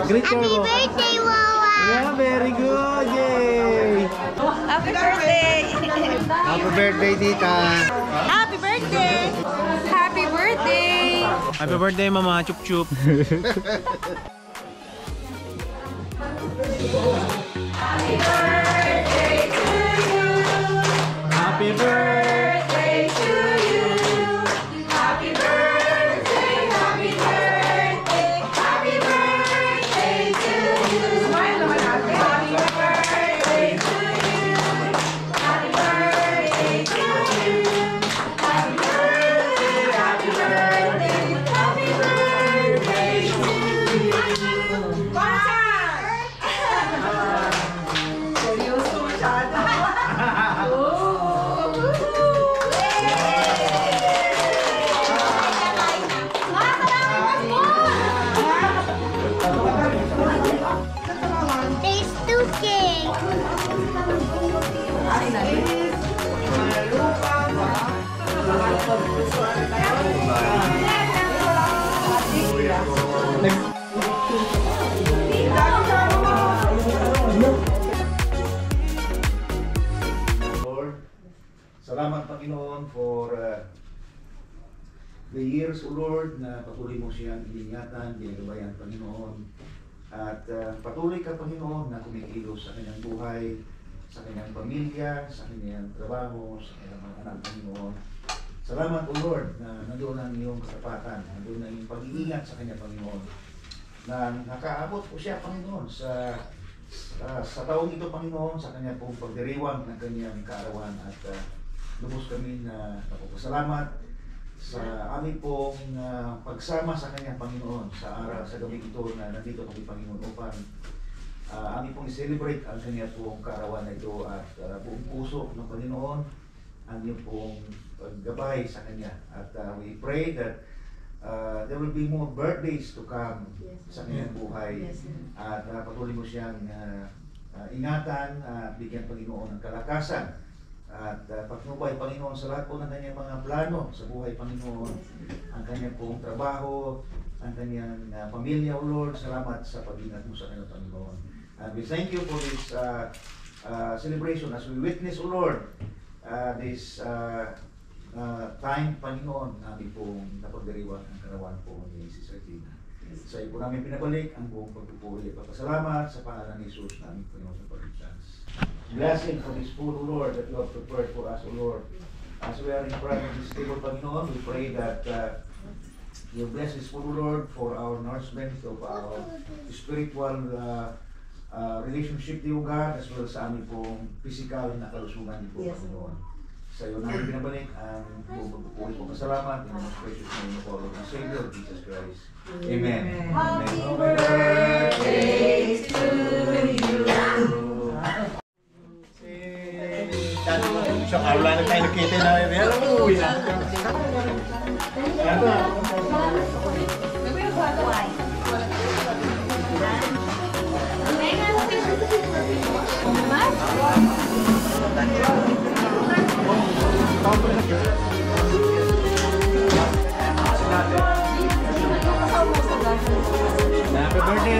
Greet Happy Corvo. birthday, Wawa! Yeah, very good. Yay! Happy birthday! Happy birthday, Tita. Happy birthday! Happy birthday! Happy birthday, Mama. Chup chup. Happy birthday to you! Happy birthday to you! Happy birthday, happy birthday, happy birthday to you! Smile naman natin. Happy birthday to you! Happy birthday to you! Happy birthday, happy birthday, happy birthday to you! Seryoso masyado. There's two cakes. Lord, salamat Panginoon for the years, O Lord, na patuloy mo siyang iningatan, ginagabayan Panginoon. At patuloy ka Panginoon na kumikilos sa kanyang buhay, sa kanyang pamilya, sa kanyang trabaho, sa kanyang mga anak Panginoon. Salamat O Lord na nandoon ang iyong katapatan, nandoon ang iyong pag-iingat sa kanya Panginoon. Na nakaabot po siya Panginoon sa taong ito Panginoon, sa kanya pong pagdiriwang ng kanyang kaarawan. At lubos kami na napapasalamat sa aming pong pagsama sa kanya Panginoon sa araw, sa gabi ito na nandito kami Panginoon upang aming pong i-celebrate ang kanya pong kaarawan na ito at buong puso ng Panginoon ang iyong pong paggabay sa kanya. At we pray that there will be more birthdays to come sa kanyang buhay. At patuloy mo siyang ingatan, bigyan Panginoon ng kalakasan. At patnubay Panginoon sa lahat po ng kanyang mga plano sa buhay Panginoon, ang kanyang pong trabaho, ang kanyang pamilya, O Lord. Salamat sa pag-ingat mo sa kanyang Panginoon. And we thank you for this celebration as we witness, O Lord, this time, Panginoon, namin pong napagdiriwang ang karawan po ni Sis Regina. Sa iyo po namin pinabalik ang buong pagpupuri at papasalamat sa pangalan ni Jesus namin Panginoon sa pag-chance. Blessing for this food, O Lord, that you have prepared for us, O Lord. As we are in front of this table, Panginoon, we pray that you bless this food, O Lord, for our nourishment of our spiritual relationship to you, God, as well as sa aming pong physical na kalusugan po, Panginoon. Sa iyo namin pinabalik ang buong pagpupuri po. Kasalamat in the most precious name of our Lord and Savior, Jesus Christ. Amen. Happy birthday to you. Sa wala na tayo nakita na meron mo uwi na. Happy birthday,